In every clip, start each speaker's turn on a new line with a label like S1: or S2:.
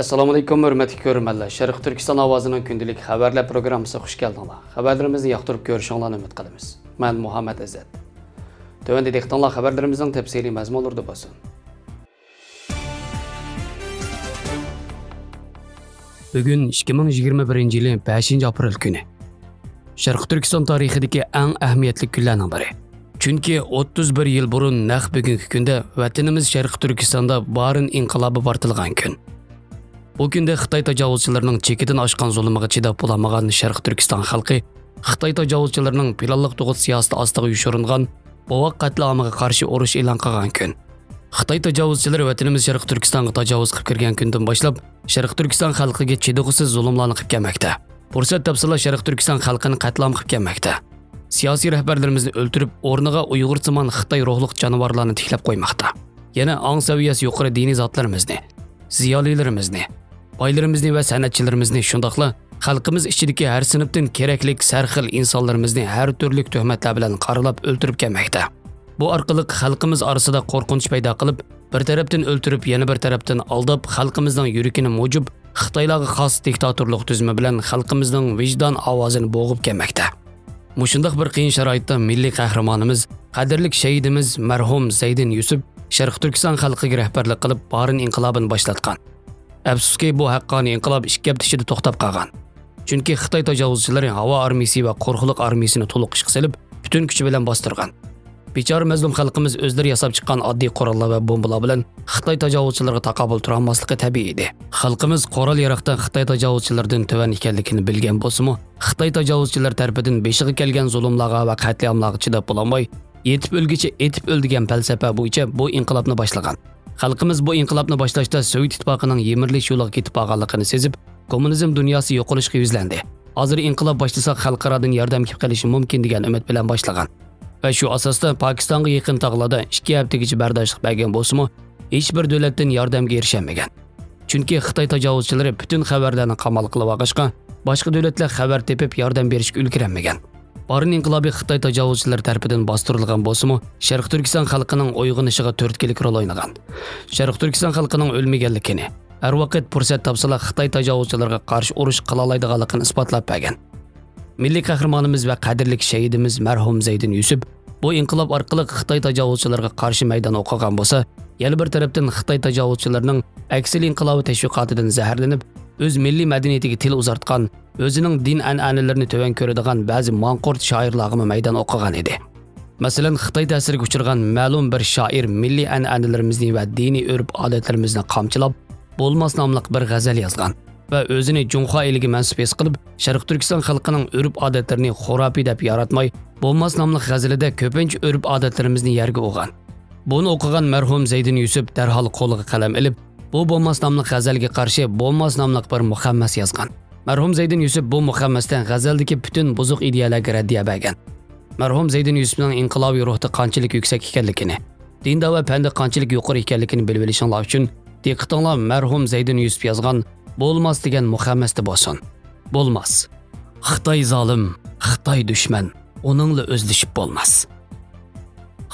S1: Assalomu alaykum hurmatli ko'ruvchilar. Sharq Turkiston ovozining kundalik xabarlar programmasiga xush keldinglar. Xabarlarimizni yoqtirib ko'rishinglarni umid qilamiz. Men Muhammad Azzat. Tövende dehqonlar xabarlarimizning tafsiliy mazmunlarida bo'lsin. Bugun 2021-yil 5-aprel kuni. Sharq Turkiston tarixidagi eng ahamiyatli kunlarning biri. Chunki 31 yil burun naq bugungi kunda vatanimiz Sharq Turkistonda barin inqilobi portilgan kun. Bu kunda Xitoy tajovuzchilarining chekidan oshgan zulmiga chidab bo'lamagan Sharq Turkiston xalqi Xitoy tajovuzchilarining planliq tug'ut siyosati ostiga yushiringan bovoq qatlamiga qarshi urush e'lon qilgan kun. Xitoy tajovuzchilari vatanimiz Sharq Turkistonga tajovuz qilib kirgan kundan boshlab Sharq Turkiston xalqiga chidog'isiz zulmlarni qilib kelmoqda. Fursat topsalar Sharq Turkiston xalqini qatlam qilib kelmoqda. Siyosiy rahbarlarimizni o'ltirib, o'rniga Uyg'ursimon Xitoy ruhliq jonivorlarni tiklab qo'ymoqda. Yana ong saviyasi yuqori diniy zotlarimizni, ziyolilarimizni, boylarimizni va san'atchilarimizni shundoqla xalqimiz ichidagi har sinfdan kerakli sarxil insonlarimizni har turli tuhmatlar bilan qaralab o'ltirib kelmoqda. Bu orqali xalqimiz orasida qo'rqinch paydo qilib, bir tarafdan o'ltirib, yana bir tarafdan aldab, xalqimizning yuragini mujib, Xitoylarga xos diktatorlik tuzumi bilan xalqimizning vijdon ovozini bo'g'ib kelmoqda. Mushundaq bir qiyin sharoitda milliy qahramonimiz, qadrli shahidimiz marhum Zaydin Yusuf Sharq Turkiston xalqiga rahbarlik qilib, barin inqilobini boshlatgan. Afsuski bu haqqoniy inqilob 2 hafta ichida to'xtab qolgan. Chunki Xitoy tajovuzchilari havo armiyasi va qo'rqliq armiyasini to'liq ishga solib, butun kuchi bilan bostirgan. Bechora mazlum xalqimiz o'zlari yasab chiqqan oddiy qurollar va bombalar bilan Xitoy tajovuzchilariga taqobil tura olmasligi tabiiy edi. Xalqimiz qurol-yarog'dan Xitoy tajovuzchilaridan tuvan ekanligini bilgan bo'lsa-mu, Xitoy tajovuzchilari tarafidan beshiga kelgan zulmlarga va qatliamlarga chidab bo'lolmay, yetib o'lgicha etib o'ldigan falsafa bo'yicha bu inqilobni boshlagan. Xalqimiz bu inqilobni boshlashda Sovet ittifoqining yemirlish yo'liga ketib qolganligini sezib, kommunizm dunyosi yo'qolishga yuzlandi. Hozir inqilob boshlasak xalqarodan yordam kelib qolishi mumkin degan umid bilan boshlagan. Va shu asosda Pokistonga yaqin tog'larda 2 haftagacha bardoshlik bergan bo'lsa-mu, hech bir davlatdan yordamga erishamagan. Chunki Xitoy tajovuzchilari butun xabarlarni qamal qilib olg'ashqa, boshqa davlatlar xabar tepib yordam berishga ulgurmagan. Barin inqilobi Xitoy tajovuzchilari tarafidan bostirilgan bo'lsa-mu, Sharq Turkiston xalqining uyg'onishiga turtkilik rol o'ynagan. Sharq Turkiston xalqining o'lmaganligini, har vaqt fursat topsalar Xitoy tajovuzchilariga qarshi urush qila oladiganligini isbotlab bergan. Milliy qahramonimiz va qadrli shahidimiz marhum Zaydin Yusuf bu inqilob orqali Xitoy tajovuzchilariga qarshi maydon o'qigan bo'lsa, yana bir tarafdan Xitoy tajovuzchilarining aksli inqilobi tashviqotidan zaharlanib, o'z milliy madaniyatiga til uzartgan, o'zining din an'analarini to'van ko'radigan ba'zi manqurt shoirlarga maydon o'qigan edi. Masalan, Xitoy ta'siriga uchragan ma'lum bir shoir milliy an'analarimizni va diniy urf-odatlarimizni qamchilab, bo'lmas nomli bir g'azal yozgan va o'zini Junxo eliga mansub his qilib, Sharq Turkiston xalqining urf-odatlarini xurafiy deb yaratmay, bo'lmas nomli g'azalida ko'pincha urf-odatlarimizni yerga o'g'an. Buni o'qigan marhum Zaydin Yusuf darhol qo'liga qalam olib, bu bo'lmas nomli g'azalga qarshi bo'lmas nomli bir muhammas yozgan. Marhum Zaydin Yusuf bu muhammasdan g'azaldagi butun buzuq ideyalarga raddiya bergan. Marhum Zaydin Yusufning inqilobiy ruhda qanchalik yuksak ekanligini, dinda va fanda qanchalik yuqori ekanligini bilib olishinglar uchun diqqatinglar marhum Zaydin Yusuf yozgan bo'lmas degan muhammasda bo'lsin. Bo'lmas. Xitoy zolim, Xitoy dushman, uningla o'zlashib bo'lmas.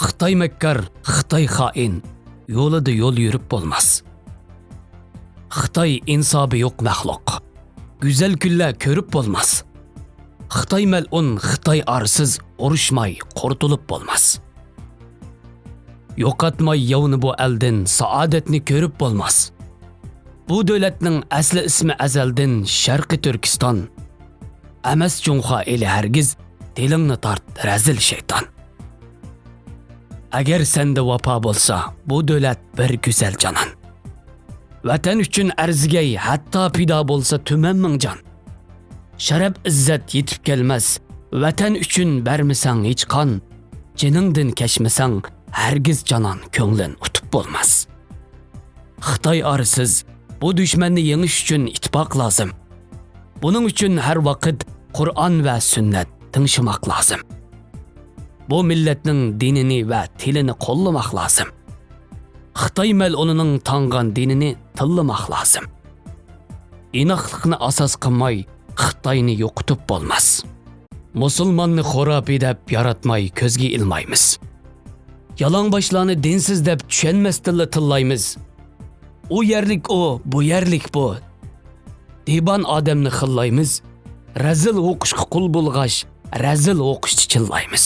S1: Xitoy makkar, Xitoy xoin, yo'lida yo'l yurib bo'lmas. Xitoy insobi yo'q maxluq, go'zal kunlar ko'rib bo'lmas. Xitoy mal'un, Xitoy arsiz, urushmay, qurtulib bo'lmas. Yo'qotmay yovni bu eldan, saodatni ko'rib bo'lmas. Bu davlatning asli ismi azaldan Sharqi Turkiston. Amas Junxo eli hargiz, dilingni tort razil shayton. Agar senda vafo bo'lsa, bu davlat bir go'zal jonon. Vatan uchun arzigay hatto pido bo'lsa tuman ming jon. Sharaf izzat yetib kelmas, vatan uchun bermisang hech qon. Jiningdan kashmasang, hargiz jonon ko'nglin utib bo'lmas. Xitoy arsiz, bu dushmanni yengish uchun ittifoq lozim. Buning uchun har vaqt Qur'on va sunnat tingshimoq lozim. Bu millatning dinini va tilini qo'llamoq lozim. Xitoy mal'unining tangan dinini tillamoq lozim. Inoqlikni asos qilmay, Xitoyni yo'qotib bo'lmas. Musulmonni xurafiy deb yaratmay ko'zga ilmaymiz. Yalangboshlarni dinsiz deb tushunmasdan tillaymiz. u yerlik o, bu yerlik bu. Deban odamni xillaymiz, razil o'qishga qul bo'lg'ash, razil o'qishni chillaymiz.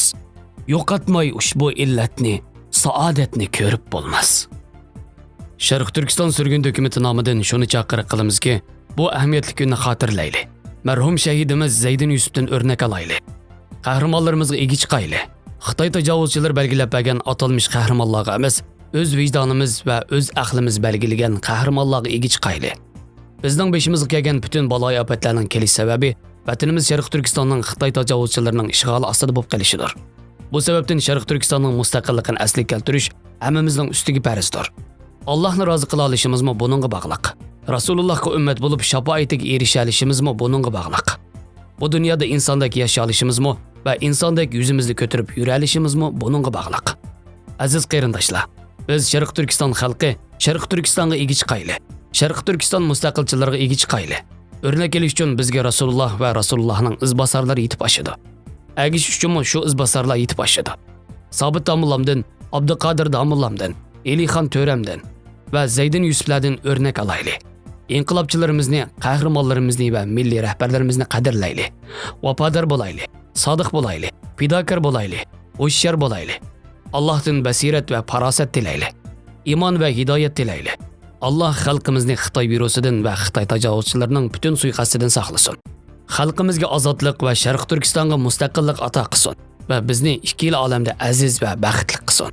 S1: Yo'qotmay ushbu illatni, saodatni ko'rib bo'lmas. Sharq Turkiston surgun dokumenti nomidan shuni chaqiriq qilamizki, bu ahamiyatli kunni xotirlaylik. Marhum shahidimiz Zaydin Yusufdan o'rnak olaylik. Qahramonlarimizga ega chiqayli. Xitoy tajovuzchilari belgilab bergan atalmish qahramonlarga emas, o'z vijdonimiz va o'z aqlimiz belgilagan qahramonlarga ega chiqayli. Bizning beshimizga kelgan butun baloy ofatlarning kelish sababi vatanimiz Sharq Turkistonning Xitoy tajovuzchilarining ishg'oli ostida bo'lib qolishidir. Bu sababdan Sharq Turkistonning mustaqilligini asliga keltirish hammamizning ustiga farzdir. Allohni rozi qila olishimizmi buningga bog'liq. Rasulullohga ummat bo'lib shafoatiga erisha olishimizmi buningga bog'liq. Bu dunyoda insondek yasha olishimizmi va insondek yuzimizni ko'tarib yura olishimizmi buningga bog'liq. Aziz qarindoshlar, biz Sharq Turkiston xalqi Sharq Turkistonga ega chiqayli. Sharq Turkiston mustaqilchilariga ega chiqayli. O'rnak olish uchun bizga Rasululloh va Rasulullohning izbosarlari yetib oshidi. Agish uchunmi shu izbosarlar yetib oshidi. Sobit Domullamdan, Abduqodir Domullamdan, Elixon To'ramdan va Zaydin Yusuflardan o'rnak olaylik. İnqilobchilarimizni, qahramonlarimizni va milliy rahbarlarimizni qadrlaylik. Vafodor bo'laylik, sodiq bo'laylik, fidokor bo'laylik, hushyor bo'laylik. Allohdan basirat va farosat tilaylik. Iymon va hidoyat tilaylik. Allah xalqimizni Xitoy virusidan va Xitoy tajovuzchilarining butun suiqasdidan saqlasin. Xalqimizga ozodlik va Sharq Turkistonga mustaqillik ato qilsin va bizni ikkala olamda aziz va baxtli qilsin.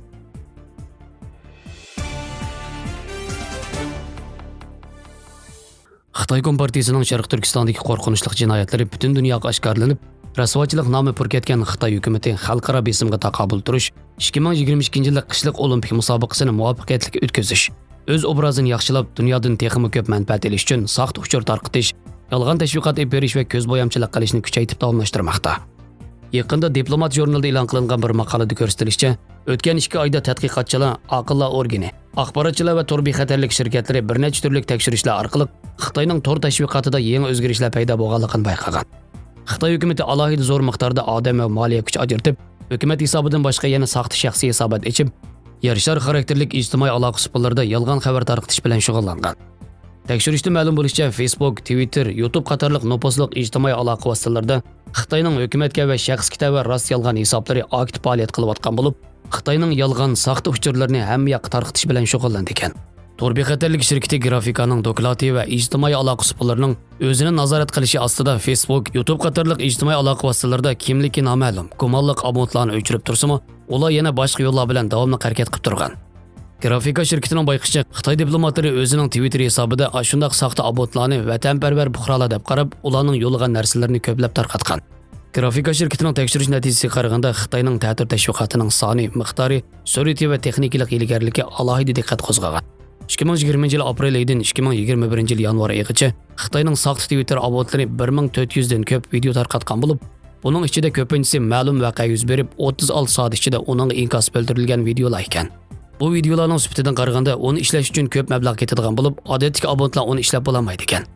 S1: Xitoy Kompartiyasining Sharq Turkistondagi qo'rqinchli jinoyatlari butun dunyoga oshkorlanib, rasvochilik nomi purkatgan Xitoy hukumati xalqaro besimga taqobil turish, 2022-yil qishliq olimpik musobaqasini muvaffaqiyatli o'tkazish, o'z obrazini yaxshilab, dunyodan texnik ko'p manfaat olish uchun soxta uchur tarqitish, yolg'on tashviqot berish va ko'zbo'yamchilik qilishni kuchaytirib davomlashtirmoqda. Yaqinda Diplomat jurnalida e'lon qilingan bir maqolada ko'rsatilishicha, o'tgan 2 oyda tadqiqotchilar, aqllar organi, axborotchilar va tor bexatarlik shirkatlari bir necha turli tekshirishlar orqali Xitoyning tor tashviqotida yangi o'zgarishlar paydo bo'lganligini bayqagan. Xitoy hukumati alohida zo'r miqdorda odam va moliya kuch ajratib, hukumat hisobidan boshqa yana soxta shaxsiy hisobot ochib, yarshar xarakterlik ijtimoiy aloqa suhbatlarida yolg'on xabar tarqatish bilan shug'ullangan. Tekshirishda ma'lum bo'lishicha, Facebook, Twitter, YouTube qatorliq nopozliq ijtimoiy aloqa vositalarida Xitoyning hukumatga va shaxsga tava rost yolg'on hisoblari aktiv faoliyat qilayotgan bo'lib, Xitoyning yolg'on soxta uchurlarini hamma yoqqa tarqatish bilan shug'ullandi ekan. Tor bexatarlik shirkati Grafikaning doklati va ijtimoiy aloqa suhbatlarining o'zini nazorat qilishi ostida Facebook, YouTube qatorliq ijtimoiy aloqa vositalarida kimligi noma'lum, gumonliq abonentlarni o'chirib tursimi, ular yana boshqa yo'llar bilan davomli harakat qilib turgan. Grafika shirkatining bayqishicha, Xitoy diplomatlari o'zining Twitter hisobida shunday soxta abonentlarni vatanparvar buxrolar deb qarab, ularning yo'lg'an narsalarini ko'plab tarqatgan. Grafika shirkatining tekshirish natijasiga qaraganda, Xitoyning ta'tir tashviqotining soni, miqdori, sur'ati va texnikalik ilgarilikka alohida diqqat qo'zg'agan. 2020-yil aprel oyidan 2021-yil yanvar oyigacha Xitoyning soxta Twitter abonentlari 1400 dan ko'p video tarqatgan bo'lib, buning ichida ko'pinchisi ma'lum voqea yuz berib 36 soat ichida uning inkos bildirilgan videolar ekan. Bu videolarning sifatidan qaraganda uni ishlash uchun ko'p mablag' ketadigan bo'lib, odatdagi abonentlar uni ishlab bo'lmaydi ekan.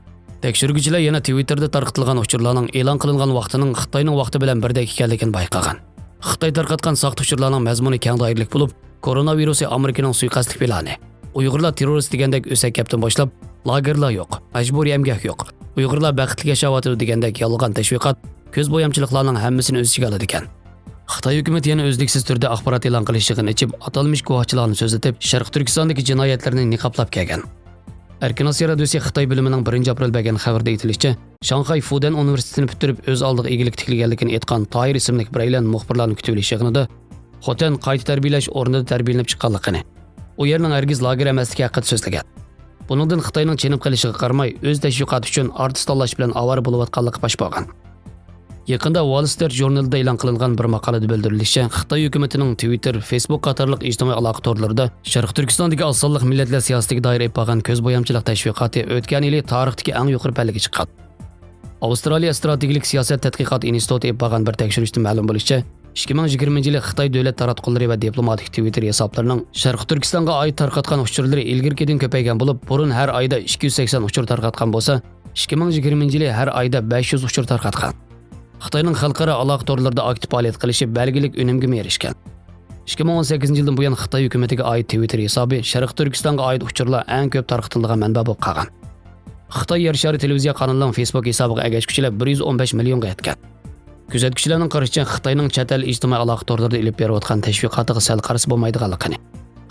S1: Tekshiruvchilar yana Twitterda tarqatilgan uchurlarning e'lon qilingan vaqtining Xitoyning vaqti bilan birdek ekanligini bayqagan. Xitoy tarqatgan soxta uchurlarning mazmuni keng doiralik bo'lib, koronavirusi Amerikaning suiqasdlik plani, Uyg'urlar terrorist degandek o'sakapdan boshlab, lagerlar yo'q, majburiy emgak yo'q, Uyg'urlar baxtli yashayotdi degandek yolg'on tashviqot, ko'zbo'yamchiliklarning hammasini o'z ichiga oladi ekan. Xitoy hukumati yana o'zliksiz turda axborot e'lon qilishini ichib, atalmish guvohchilarni so'zlatib, Sharq Turkistondagi jinoyatlarni niqoblab kelgan. Erkin Osiyo radiosi Xitoy bilimining 1-aprel bergan xabarda aytilishicha, Shanxay Fudan universitetini bitirib o'z oldiga egilik tiklaganligini aytgan Toyir ismli biraylan muxbirlarning kutilish yig'inida xotin qayta tarbiyalash o'rnida tarbiyalanib chiqqanligini, u yerning hargiz lager emasligi haqida so'zlagan. Buningdan Xitoyning chenib qilishiga qaramay, o'z tashviqoti uchun artist tanlash bilan avara bo'layotganligi fosh bo'lgan. Yaqinda Wall Street jurnalida e'lon qilingan bir maqolada bildirilishicha, Xitoy hukumatining Twitter, Facebook qatorliq ijtimoiy aloqa torlarida Sharq Turkistondagi asonliq millatlar siyosatiga doir bo'lgan ko'zbo'yamchilik tashviqoti o'tgan yili tarixdagi eng yuqori pallaga chiqqan. Avstraliya strategik siyosat tadqiqot instituti bo'lgan bir tekshirishda ma'lum bo'lishicha, 2020-yil Xitoy davlat taratqullari va diplomatik Twitter hisoblarining Sharq Turkistonga oid tarqatgan uchurlari ilgirkidan ko'paygan bo'lib, burun har oyda 280 uchur tarqatgan bo'lsa, 2020-yil har oyda 500 uchur tarqatgan. Xitoyning xalqaro aloqa torlarida aktiv faoliyat qilishi belgilik unumga erishgan. 2018 yildan buyon Xitoy hukumatiga oid Twitter hisobi Sharq Turkistonga oid uchurlar eng ko'p tarqatilgan manba bo'lib qolgan. Xitoy yer shari televiziya kanalining Facebook hisobiga ergashuvchilar 115 millionga yetgan. Kuzatuvchilarning qarashicha Xitoyning chet el ijtimoiy aloqa torlarida ilib berayotgan tashviqotiga sal qarshi bo'lmaydiganligini,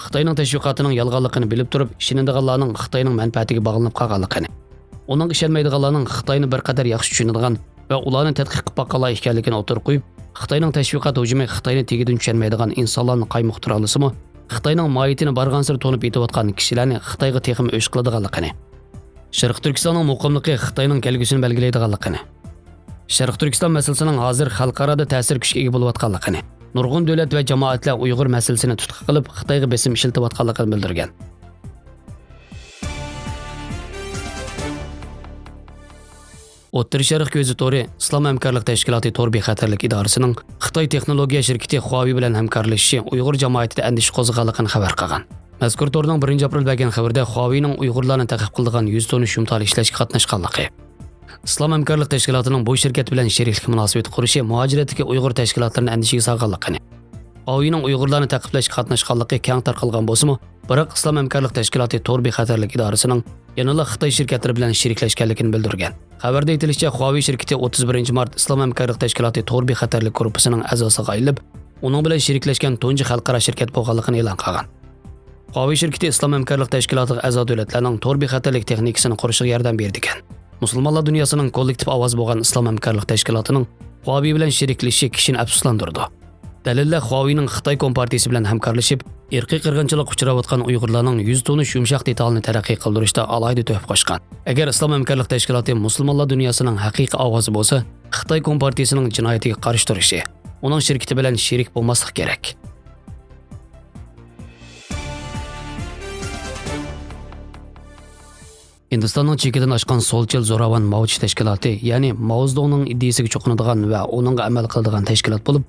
S1: Xitoyning tashviqotining yolg'onligini bilib turib, ishonadiganlarning Xitoyning manfaatiga bog'lanib qolganligini, uning ishonmaydiganlarning Xitoyni bir qadar yaxshi tushunadigan va ularni tadqiq qilib boqqanlar ekanligini o'tirib qo'yib, Xitoyning tashviqot hujumi Xitoyni tegidan tushunmaydigan insonlarni qaymoqtira olasimi, Xitoyning mohiyatini barg'ansir to'nib yetayotgan kishilarni Xitoyga texim o'sh qiladiganligini, Sharq Turkistonning muqimligi Xitoyning kelgusini belgilaydiganligini, Sharq Turkiston masalasining hozir xalqaro ta'sir kuchiga ega bo'layotganligini, nurg'un davlat va jamoatlar Uyg'ur masalasini tutqi qilib Xitoyga besim ishlatayotganligini bildirgan. O'rta Sharq ko'zi to'ri Islom hamkorlik tashkiloti to'r bexatarlik idorasining Xitoy texnologiya shirkati Huawei bilan hamkorlashishi Uyg'ur jamoatida andish qo'zg'aganligini xabar qilgan. Mazkur to'rning 1 aprel bergan xabarda Huaweining Uyg'urlarni ta'qib qildigan 100 tonna shumtal ishlashga qatnashganligi, Islom hamkorlik tashkilotining bu shirkat bilan sheriklik munosabati qurishi muhojiratdagi Uyg'ur tashkilotlarini andishiga solganligini, Huaweining Uyg'urlarni ta'qiblashga qatnashganligi keng tarqalgan bo'lsa-mu, biroq Islom hamkorlik tashkiloti to'r bexatarlik idorasining yanada Xitoy shirkatlari bilan sheriklashganligini bildirgan. Xabarda aytilishicha, Huawei shirkati 31 mart Islom hamkorlik tashkiloti to'r bexatarlik guruhining a'zosiga aylanib, uning bilan sheriklashgan tunji xalqaro shirkat bo'lganligini e'lon qilgan. Huawei shirkati Islom hamkorlik tashkilotiga a'zo davlatlarning to'r bexatarlik texnikasini qurishiga yordam berdi ekan. Musulmonlar dunyosining kollektiv ovozi bo'lgan Islom hamkorlik tashkilotining Huawei bilan sheriklashi kishini afsuslantirdi. Dalillar Huaweining Xitoy kompartiyasi bilan hamkorlashib, irqiy qirg'inchilik uchrayotgan Uyg'urlarning 100 tonna yumshoq detalni taraqqiy qildirishda alohida tuhfa qo'shgan. Agar Islom hamkorlik tashkiloti musulmonlar dunyosining haqiqiy ovozi bo'lsa, Xitoy kompartiyasining jinoyatiga qarshi turishi, uning shirkati bilan sherik bo'lmaslik kerak. Hindistonning chekidan oshgan so'lchil zo'ravon Maochi tashkiloti, ya'ni Mao Zedongning ideyasiga cho'qinadigan va uningga amal qiladigan tashkilot bo'lib,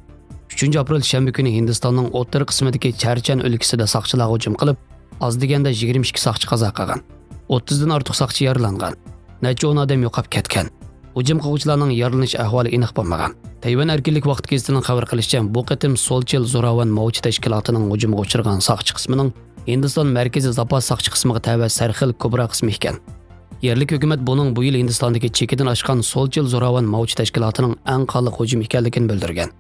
S1: 3 aprel shanba kuni Hindistonning o'rta qismidagi Charchan o'lkasida soqchilar hujum qilib, oz deganda 22 soqchi qazo qilgan. 30 dan ortiq soqchi yaralangan. Necha 10 odam yo'qolib ketgan. Hujum qiluvchilarning yaralanish ahvoli aniq bo'lmagan. Tayvan erkinlik vaqt gazetining xabar qilishicha, bu qatim so'lchil zo'ravon Maochi tashkilotining hujumiga uchragan soqchi qismining Hindiston markaziy zapas soqchi qismiga tava sarxil kubra qismi ekan. Yerlik hukumat buning bu yil Hindistondagi chekidan oshgan so'lchil zo'ravon Maochi tashkilotining eng qonli hujum ekanligini bildirgan.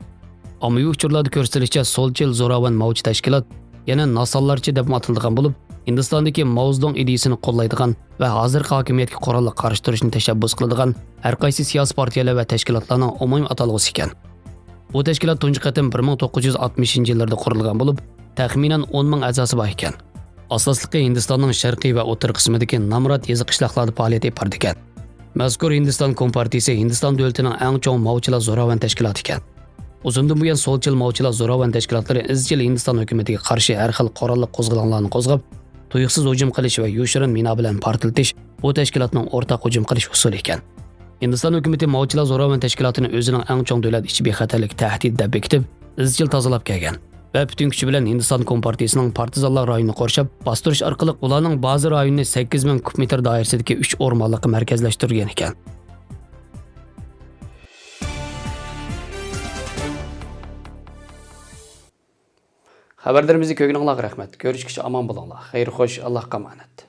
S1: Ommaviy uchurlarda ko'rsatilishicha, so'lchil zo'ravon Maochi tashkilot yana nasonlarcha deb ataladigan bo'lib, Hindistondagi Mao Zedong ideyasini qo'llaydigan va hozirgi hokimiyatga qurolli qarshi turishni tashabbus qiladigan har qaysi siyosiy partiyalar va tashkilotlarning umumiy atalg'usi ekan. Bu tashkilot tunji qatim 1960-yillarda qurilgan bo'lib, taxminan 10 ming a'zosi bor ekan. Asosligi Hindistonning sharqiy va o'rta qismidagi Namrat yezi qishloqlarda faoliyat olib ekan. Mazkur Hindiston kompartiyasi Hindiston davlatining eng chong Maochilar zo'ravon tashkiloti ekan. Uzundan buyon so'lchil Maochilar zo'ravon tashkilotlari izchil Hindiston hukumatiga qarshi har xil qurolli qo'zg'olonlarni qo'zg'ab, tuyuqsiz hujum qilish va yoshirin mina bilan portlatish bu tashkilotning o'rtaq hujum qilish usuli ekan. Hindiston hukumati Maochilar zo'ravon tashkilotini o'zining eng chong davlat ichi bexatarlik tahdid deb bekitib, izchil tozalab kelgan. Va butun kuchi bilan Hindiston kompartiyasining partizanlar rayonini qorshab, bostirish orqali ularning ba'zi rayonini 8000 kub metr doirasidagi 3 o'rmonlikqa markazlashtirgan ekan. Xabarlarimizni ko'rganingizga rahmat. Ko'rishguncha omon bo'linglar. Xayr, xo'sh, Allohga omonat.